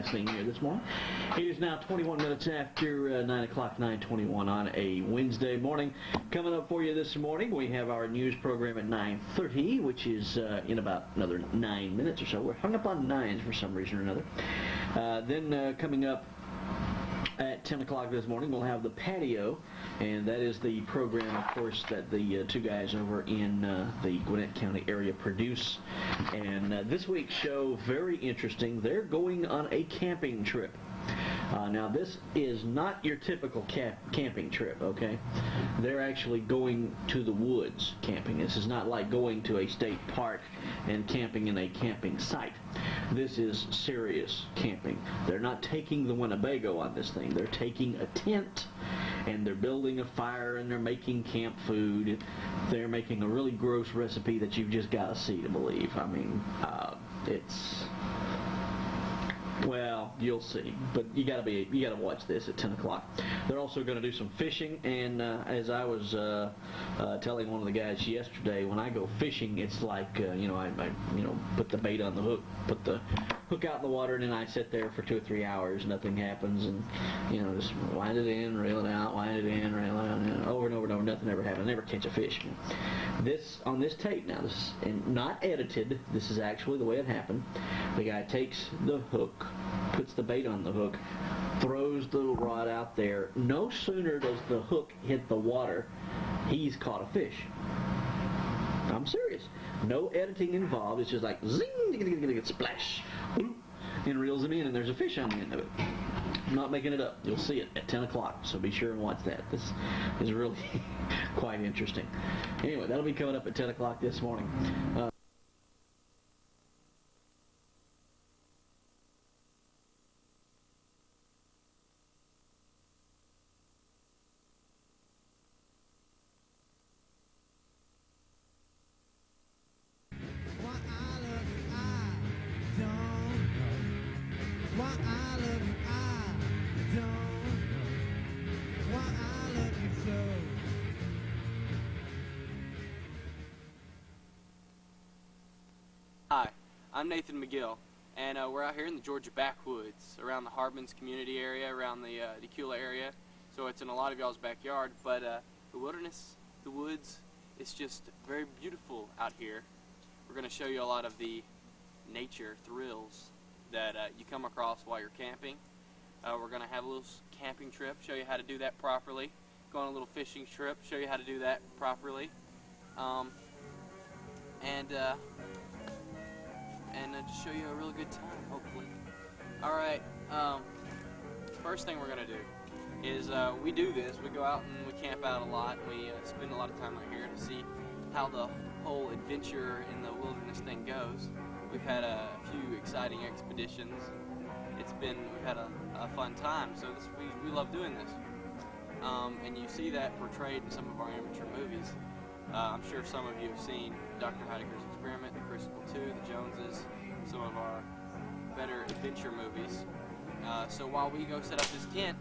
scene here this morning. It is now 21 minutes after 9 o'clock, 9:21 on a Wednesday morning. Coming up for you this morning, we have our news program at 9:30, which is in about another 9 minutes or so. We're hung up on nines for some reason or another. Then coming up at 10 o'clock this morning, we'll have the Patio, and that is the program, of course, that the two guys over in the Gwinnett County area produce. And this week's show, very interesting. They're going on a camping trip. Now, this is not your typical camping trip, okay? They're actually going to the woods camping. This is not like going to a state park and camping in a camping site. This is serious camping. They're not taking the Winnebago on this thing. They're taking a tent, and they're building a fire, and they're making camp food. They're making a really gross recipe that you've just got to see to believe. I mean, it's... well, you'll see, but you gotta watch this at 10 o'clock. They're also going to do some fishing, and as I was telling one of the guys yesterday, when I go fishing, it's like I put the bait on the hook, put the hook out in the water, and then I sit there for 2 or 3 hours, nothing happens, and just wind it in, reel it out, wind it in, reel it out, and over and over and over, nothing ever happens. I never catch a fish. This on this tape now, this and not edited. This is actually the way it happened. The guy takes the hook, puts the bait on the hook, throws the rod out there. No sooner does the hook hit the water, he's caught a fish. I'm serious. No editing involved. It's just like zing, splash, and reels him in, and there's a fish on the end of it. I'm not making it up. You'll see it at 10 o'clock, so be sure and watch that. This is really quite interesting. Anyway, that'll be coming up at 10 o'clock this morning. Hi, I'm Nathan McGill, and we're out here in the Georgia backwoods, around the Harbins community area, around the Decula area, so it's in a lot of y'all's backyard, but the wilderness, the woods, it's just very beautiful out here. We're going to show you a lot of the nature thrills that you come across while you're camping. We're going to have a little camping trip, show you how to do that properly, go on a little fishing trip, show you how to do that properly, and just show you a really good time, hopefully. Alright, first thing we're going to do is we do this. We go out and we camp out a lot. We spend a lot of time out here to see how the whole adventure in the wilderness thing goes. We've had a few exciting expeditions. We've had a fun time, so we love doing this. And you see that portrayed in some of our amateur movies. I'm sure some of you have seen Dr. Heidegger's Experiment, The Crucible 2, The Joneses, some of our better adventure movies. So while we go set up this tent,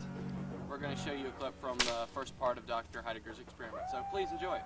we're going to show you a clip from the first part of Dr. Heidegger's Experiment. So please enjoy it.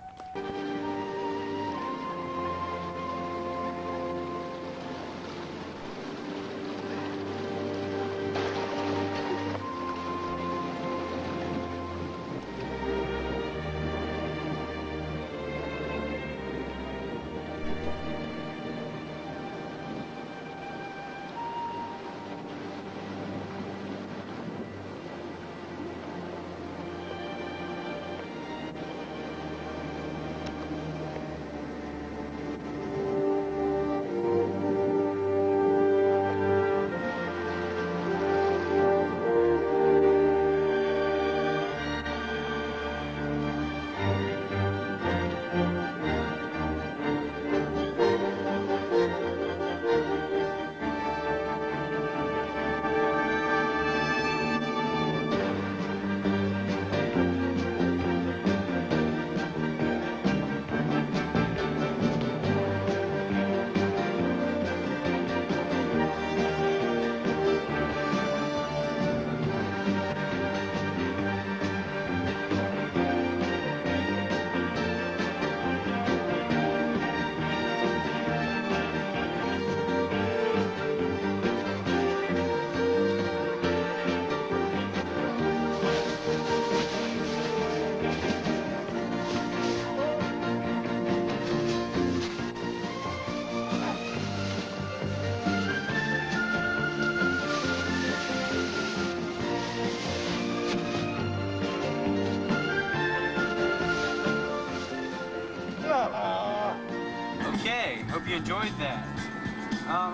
enjoyed that.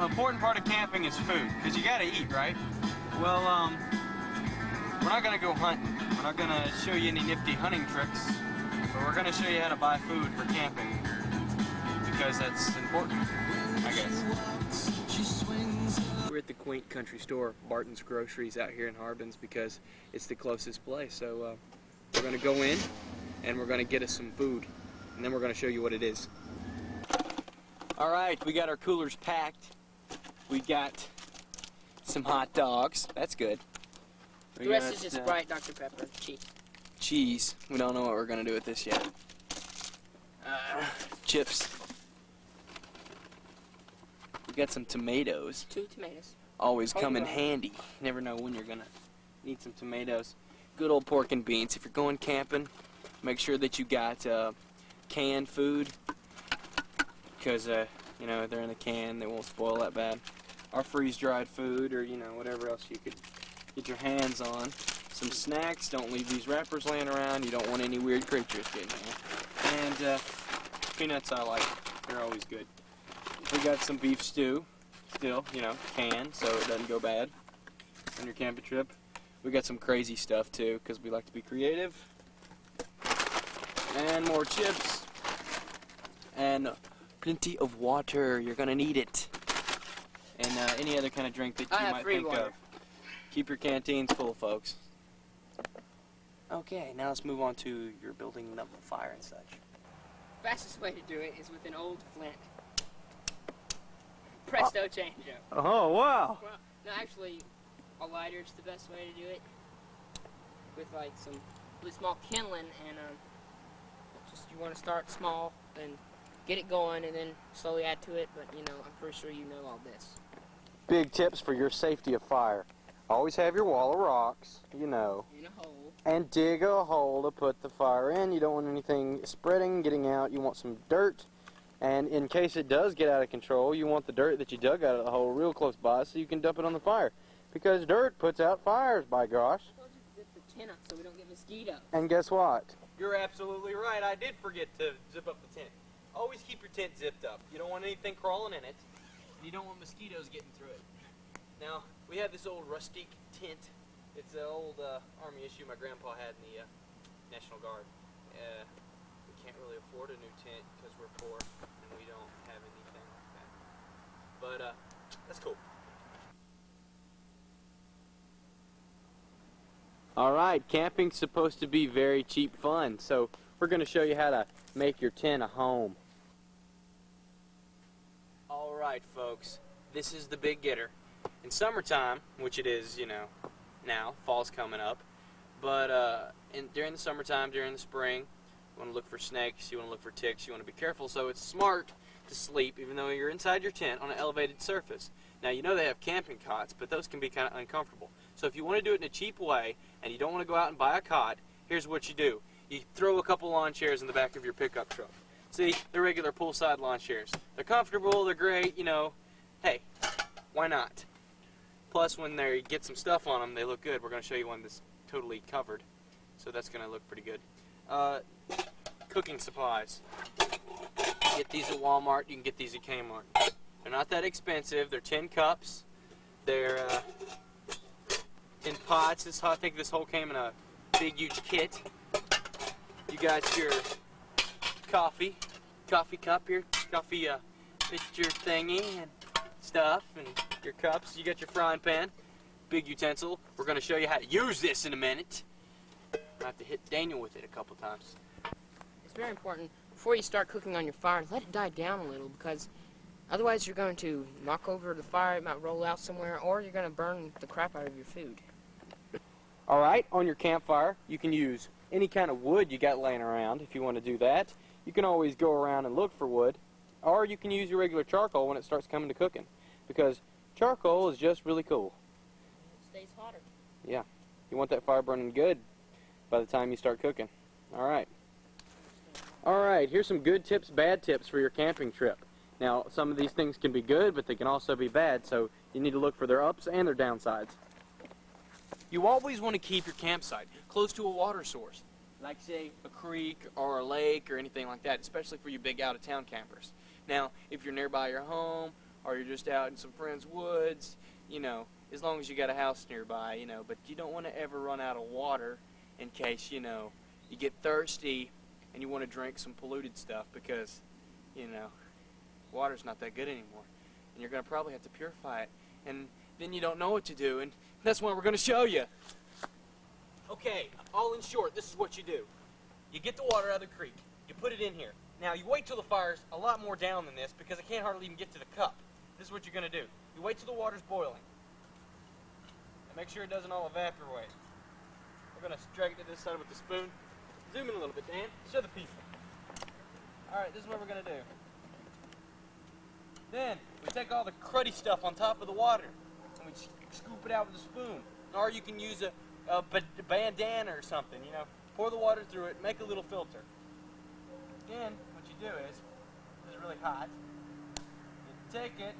Important part of camping is food, because you gotta eat, right? Well, we're not gonna go hunting. We're not gonna show you any nifty hunting tricks, but we're gonna show you how to buy food for camping, because that's important, I guess. We're at the quaint country store, Barton's Groceries, out here in Harbins, because it's the closest place. So we're gonna go in and we're gonna get us some food, and then we're gonna show you what it is. All right, we got our coolers packed. We got some hot dogs. That's good. The rest is just Sprite, Dr. Pepper, cheese. Cheese. We don't know what we're gonna do with this yet. Chips. We got some tomatoes. 2 tomatoes. Always come in handy. Never know when you're gonna need some tomatoes. Good old pork and beans. If you're going camping, make sure that you got canned food, because you know, they're in a can, they won't spoil that bad. Or freeze-dried food, or you know, whatever else you could get your hands on. Some snacks. Don't leave these wrappers laying around. You don't want any weird creatures getting here. And peanuts I like. They're always good. We got some beef stew, still, you know, canned, so it doesn't go bad on your camping trip. We got some crazy stuff too, because we like to be creative. And more chips. And plenty of water. You're gonna need it. And any other kind of drink that you might think of. Keep your canteens full, folks. Okay, now let's move on to your building up a fire and such. Fastest way to do it is with an old flint. Presto changeo. Oh, wow. Well, no, actually, a lighter is the best way to do it. With like some really small kindling, and just you want to start small, then get it going, and then slowly add to it. But you know, I'm pretty sure you know all this. Big tips for your safety of fire. Always have your wall of rocks, you know. In a hole. And dig a hole to put the fire in. You don't want anything spreading, getting out. You want some dirt. And in case it does get out of control, you want the dirt that you dug out of the hole real close by so you can dump it on the fire. Because dirt puts out fires, by gosh. I told you to zip the tin up so we don't get mosquitoes. And guess what? You're absolutely right. I did forget to zip up the tent. Always keep your tent zipped up. You don't want anything crawling in it. You don't want mosquitoes getting through it. Now, we have this old rustic tent. It's an old Army issue my grandpa had in the National Guard. We can't really afford a new tent because we're poor and we don't have anything like that. But that's cool. Alright, camping's supposed to be very cheap fun, so we're going to show you how to make your tent a home. Alright folks, this is the big getter. In summertime, which it is, you know, now, fall's coming up, but during the summertime, during the spring, you want to look for snakes, you want to look for ticks, you want to be careful, so it's smart to sleep, even though you're inside your tent, on an elevated surface. Now, you know they have camping cots, but those can be kind of uncomfortable. So if you want to do it in a cheap way, and you don't want to go out and buy a cot, here's what you do. You throw a couple lawn chairs in the back of your pickup truck. See, they're regular poolside lawn chairs. They're comfortable, they're great, you know. Hey, why not? Plus, when they get some stuff on them, they look good. We're going to show you one that's totally covered, so that's going to look pretty good. Cooking supplies. You get these at Walmart. You can get these at Kmart. They're not that expensive. They're tin cups. They're in pots. I think this whole came in a big, huge kit. You got your coffee cup, your coffee pitcher thingy and stuff, and your cups. You got your frying pan, big utensil. We're going to show you how to use this in a minute. I have to hit Daniel with it a couple times. It's very important, before you start cooking on your fire, let it die down a little, because otherwise you're going to knock over the fire, it might roll out somewhere, or you're going to burn the crap out of your food. Alright, on your campfire, you can use any kind of wood you got laying around if you want to do that. You can always go around and look for wood, or you can use your regular charcoal when it starts coming to cooking, because charcoal is just really cool. It stays hotter. Yeah, you want that fire burning good by the time you start cooking. Alright. Alright, here's some good tips, bad tips for your camping trip. Now, some of these things can be good, but they can also be bad, so you need to look for their ups and their downsides. You always want to keep your campsite close to a water source, like say a creek or a lake or anything like that, especially for you big out-of-town campers. Now, if you're nearby your home, or you're just out in some friend's woods, you know, as long as you got a house nearby, you know, but you don't want to ever run out of water in case, you know, you get thirsty and you want to drink some polluted stuff because, you know, water's not that good anymore. And you're going to probably have to purify it. And then you don't know what to do, and that's what we're going to show you. Okay, all in short, this is what you do. You get the water out of the creek. You put it in here. Now, you wait till the fire's a lot more down than this because I can't hardly even get to the cup. This is what you're going to do. You wait till the water's boiling. And make sure it doesn't all evaporate. We're going to drag it to this side with the spoon. Zoom in a little bit, Dan. Show the people. All right, this is what we're going to do. Then, we take all the cruddy stuff on top of the water, and we scoop it out with a spoon. Or you can use a bandana or something, you know. Pour the water through it, make a little filter. Then, what you do is, this is really hot, you take it,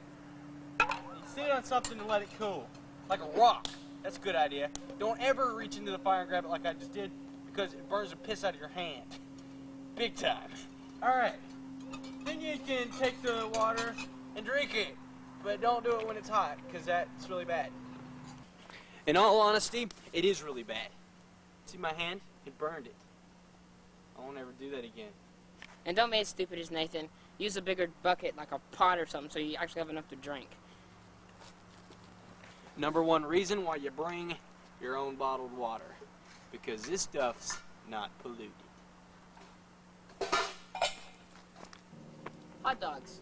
you sit it on something to let it cool, like a rock. That's a good idea. Don't ever reach into the fire and grab it like I just did, because it burns the piss out of your hand. Big time. All right. Then you can take the water and drink it, but don't do it when it's hot, because that's really bad. In all honesty, it is really bad. See my hand? It burned it. I won't ever do that again. And don't be as stupid as Nathan. Use a bigger bucket, like a pot or something, so you actually have enough to drink. Number one reason why you bring your own bottled water, because this stuff's not polluted. Hot dogs.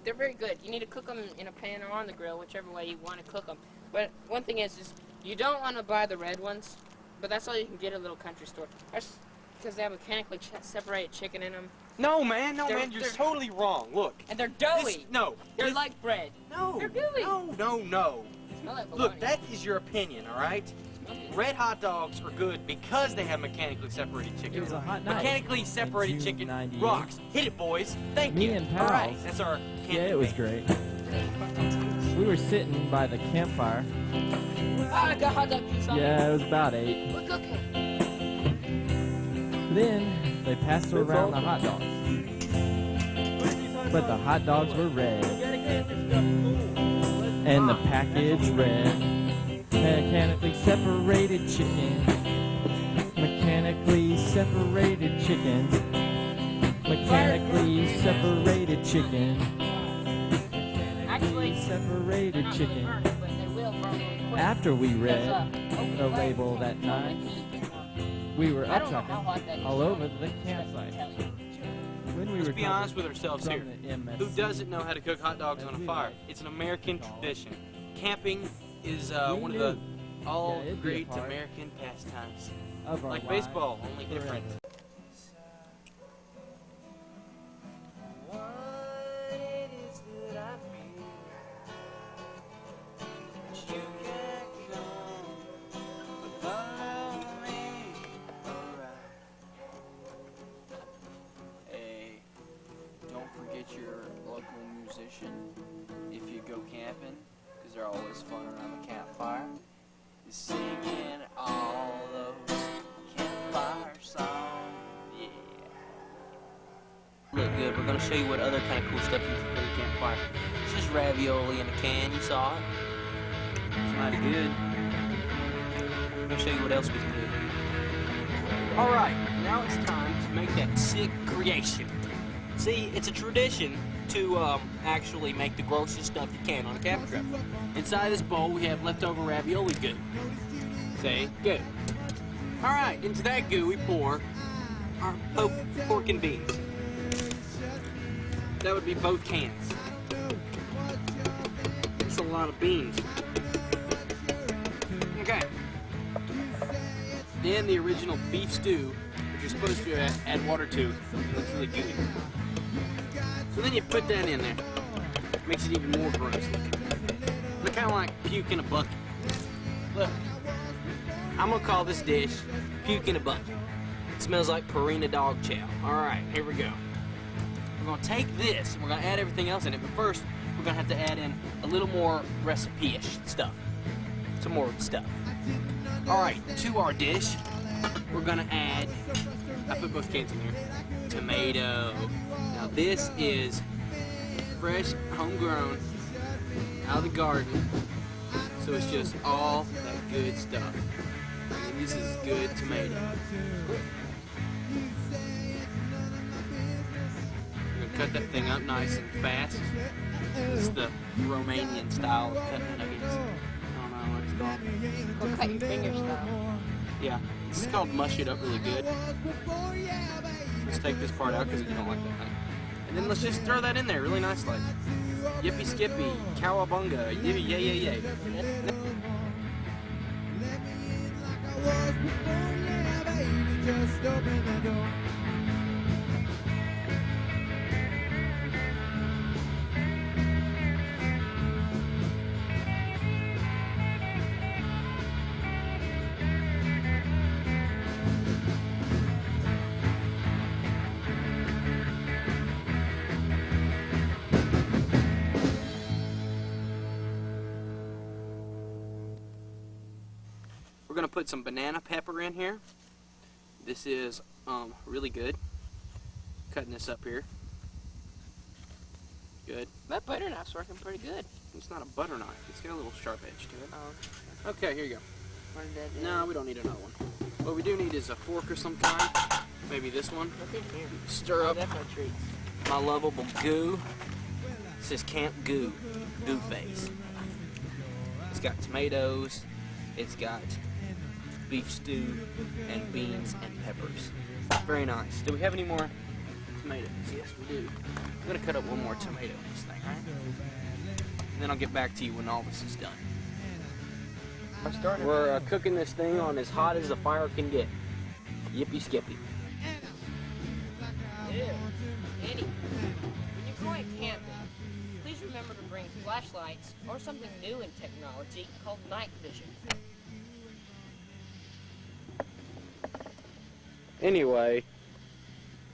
They're very good. You need to cook them in a pan or on the grill, whichever way you want to cook them. But one thing is you don't want to buy the red ones, but that's all you can get at a little country store. That's because they have mechanically separated chicken in them. No, man, you're totally wrong. Look. And they're doughy. They're This, like bread. no. They're gooey. No. They smell like Look, bologna. that is your opinion, all right? Red hot dogs are good because they have mechanically separated chicken. It was a hot night. Mechanically separated June chicken 98. rocks. Hit it, boys. Thank Me you. and All right, pals. that's our Yeah, it was campaign. great. We were sitting by the campfire. I got hot dog juice on Yeah, it was about 8. We're cooking. Then they passed around the hot dogs. But the hot dogs were red. And the package read, mechanically separated chicken. Mechanically separated chicken. Mechanically separated chicken. Actually, Separated not really chicken. burnt, but they will burn really quick. After we read Open the fire label can that control the night, heat. we were I up don't know how talking hot that is. all over the That's what campsite. they tell you. When we Let's were be talking honest with ourselves here. from the MSC, Who doesn't know how to cook hot dogs As on a we fire? like It's an American to call it. tradition. Camping is We one of the knew. all Yeah, it'd be a great part American pastimes. of our Like lives baseball, only different. forever. Hey, don't forget your local musician if you go camping, because they're always fun around the campfire. Is singing all those campfire songs. Yeah. Look good. We're gonna show you what other kind of cool stuff you can put in the campfire. It's just ravioli in a can. You saw it. It's mighty good. I'm gonna show you what else we can do. All right, now it's time to make that sick creation. See, it's a tradition to actually make the grossest stuff you can on a camping trip. Inside this bowl, we have leftover ravioli goo. See? Good. All right, into that goo, we pour our pork and beans. That would be both cans. That's a lot of beans. Okay. Then the original beef stew, which you're supposed to add water to, looks really good. So then you put that in there. Makes it even more gross looking. Look kind of like puke in a bucket. Look. I'm gonna call this dish puke in a bucket. It smells like Purina dog chow. All right, here we go. We're gonna take this and we're gonna add everything else in it, but first we're gonna have to add in a little more recipe-ish stuff. Some more stuff. All right, to our dish, we're gonna add, I put both cans in here, tomato. Now this is fresh, homegrown, out of the garden. So it's just all that good stuff. And this is good tomato. We're gonna cut that thing up nice and fast. This is the Romanian style of cutting nuggets. I don't know what it's called. Go cut your finger style. Yeah, this is called mush it up really good. Let's take this part out because you don't like that thing. And then let's just throw that in there really nicely. Yippee skippy, cowabunga, yay yay yay yay. We're gonna put some banana pepper in here. This is really good. Cutting this up here. Good. That butter knife's working pretty good. It's not a butter knife. It's got a little sharp edge to it. Oh, Okay, here you go. what did that do? No, we don't need another one. What we do need is a fork or some kind. Maybe this one. What's in here? Stir Oh, up that's my treat. my lovable goo. This is Camp Goo. Goo face. It's got tomatoes. It's got beef stew and beans and peppers. Very nice. Do we have any more tomatoes? Yes, we do. I'm gonna cut up one more tomato in this thing, right? And then I'll get back to you when all this is done. We're cooking this thing on as hot as the fire can get. Yippee skippy. Ew. Annie, when you're going camping, please remember to bring flashlights or something new in technology called night vision. Anyway,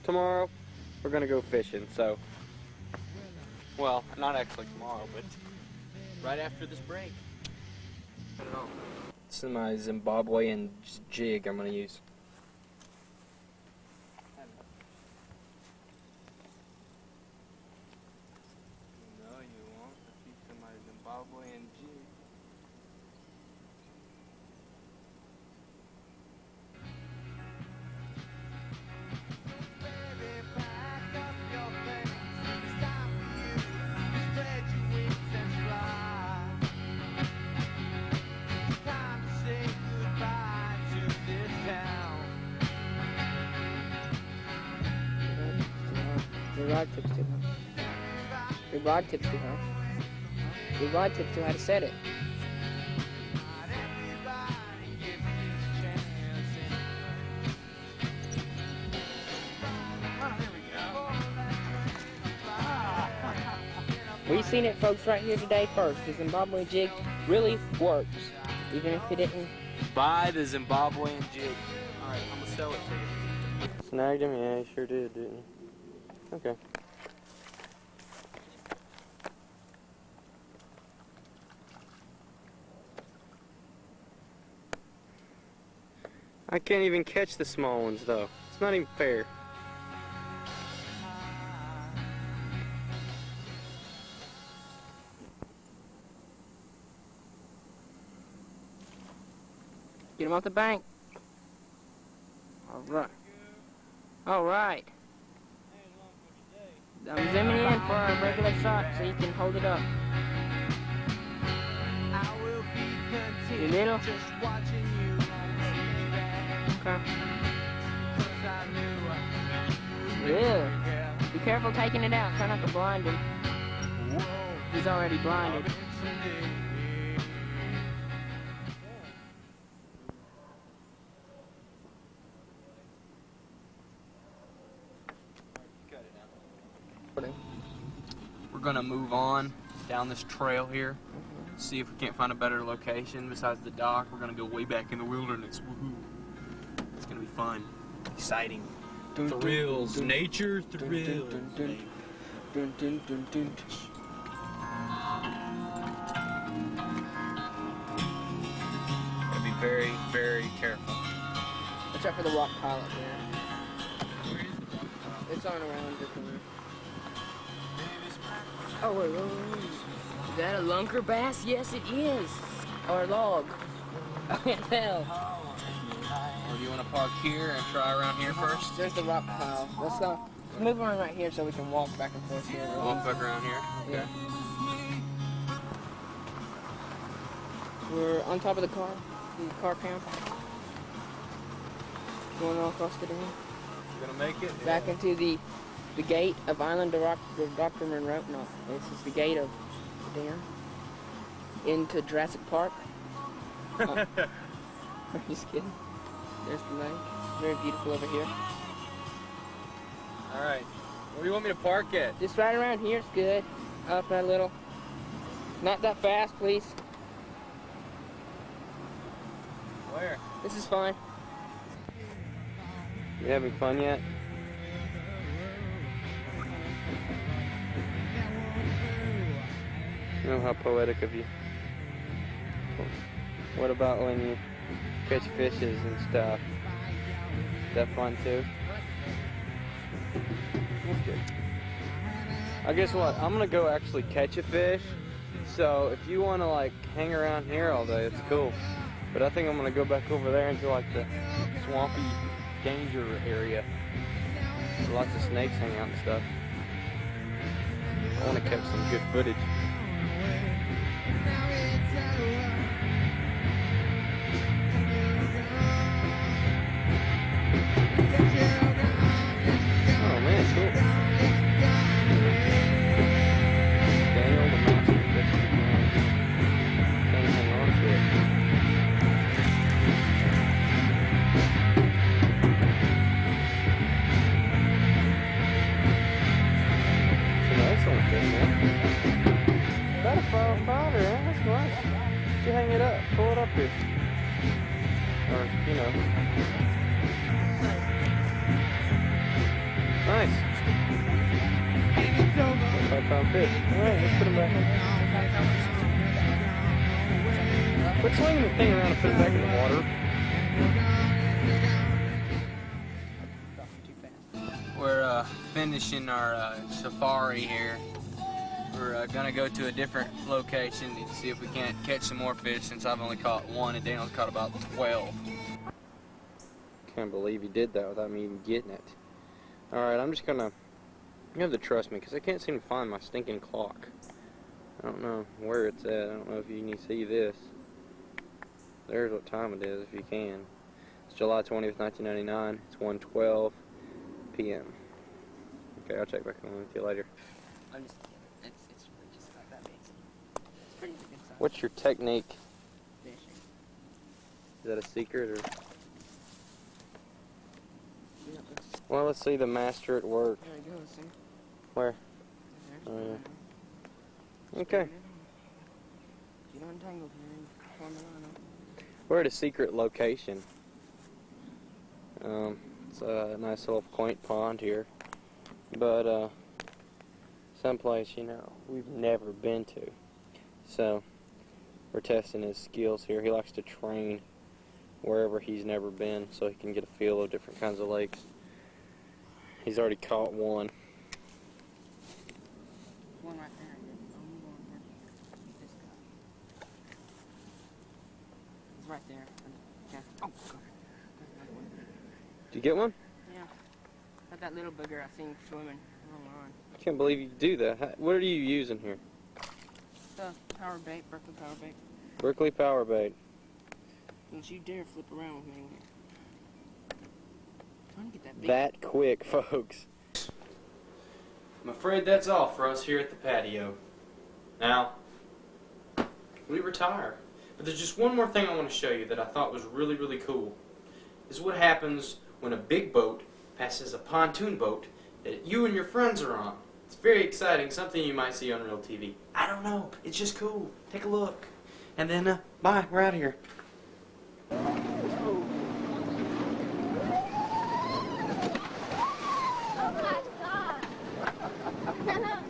tomorrow we're gonna go fishing, so, well, not actually tomorrow, but right after this break. Put it on. This is my Zimbabwean jig I'm gonna use. No, you won't. This is my Zimbabwean jig. Your rod tip's too high. Your rod tip's too high. Your rod tip's too high to set it. We've seen it, folks, right here today first. The Zimbabwe jig really works, even if it didn't. Buy the Zimbabwean jig. Alright, I'm gonna sell it to you. Snagged him? Yeah, he sure did, didn't he? Okay. I can't even catch the small ones, though. It's not even fair. Get him off the bank. All right. All right. I'm zooming in for a regular shot so you can hold it up. The middle. Okay. Yeah. Be careful taking it out. Try not to blind him. He's already blinded. We're gonna move on down this trail here, see if we can't find a better location besides the dock. We're gonna go way back in the wilderness. Woohoo! It's gonna be fun, exciting, thrills, nature thrills. Gotta be very, very careful. Watch out for the rock pile up there. It's on around the corner. Oh, is that a lunker bass? Yes, it is. Or a log. I can't tell. Or do you want to park here and try around here first? There's the rock pile. Let's move around right here so we can walk back and forth here. Walk back around here? Yeah. We're on top of the car camp. Going all across the dam. You gonna make it? Back into the gate of Island Dr. Monroe. No, this is the gate of the dam. Into Jurassic Park. I'm just kidding. There's the lake. Very beautiful over here. Alright. Where do you want me to park at? Just right around here is good. Up a little. Not that fast, please. Where? This is fine. You having fun yet? Oh, how poetic of you. What about when you catch fishes and stuff? Is that fun too? That's good. I guess what? I'm gonna go actually catch a fish. So if you wanna like hang around here all day, it's cool. But I think I'm gonna go back over there into like the swampy danger area. Where lots of snakes hang out and stuff. I wanna catch some good footage. Oh man, cool. Daniel the master fisherman. Can't hang on to it. It's a nice one thing, man. About a pounder, huh? That's nice. You hang it up, pull it up here. Or, you know. Nice. 5-pound fish. Alright, let's put him back. Quit swinging the thing around and put it back in the water. We're finishing our safari here. We're gonna go to a different location to see if we can't catch some more fish since I've only caught one and Daniel's caught about 12. Can't believe he did that without me even getting it. Alright, I'm just gonna, you have to trust me because I can't seem to find my stinking clock. I don't know where it's at. I don't know if you can see this. There's what time it is if you can. It's July 20th, 1999. It's 1:12 p.m. Okay, I'll check back in with you later. It's just not that big. It's pretty good size. What's your technique? Fishing. Is that a secret or? Yeah, that's- Well, let's see the master at work. There you go, see? Where? There's Oh, yeah. Okay. You don't entangle here. Form the line up. We're at a secret location. It's a nice little quaint pond here, but someplace, you know, we've never been to. So we're testing his skills here. He likes to train wherever he's never been so he can get a feel of different kinds of lakes. He's already caught one. One right there. This guy. He's right there. Okay. Oh, God. There's another one. Did you get one? Yeah. Got that little booger I seen swimming along the line. I can't believe you do that. What are you using here? The power bait, Berkeley power bait. Berkeley power bait. Don't you dare flip around with me. Trying to get that big. That quick, folks. I'm afraid that's all for us here at the patio. Now, we retire. But there's just one more thing I want to show you that I thought was really, really cool. This is what happens when a big boat passes a pontoon boat that you and your friends are on. It's very exciting, something you might see on real TV. I don't know, it's just cool. Take a look. And then, bye, we're out of here.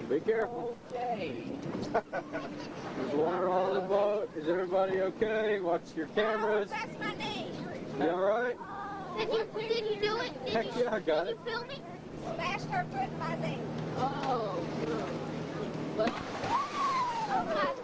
Be careful. Okay. There's water all in the boat. Is everybody okay? Watch your cameras. That's my name. You alright? Did you do it? Heck yeah, I got it. Did you film me? Smashed her foot in my name. Oh. What? Oh, God.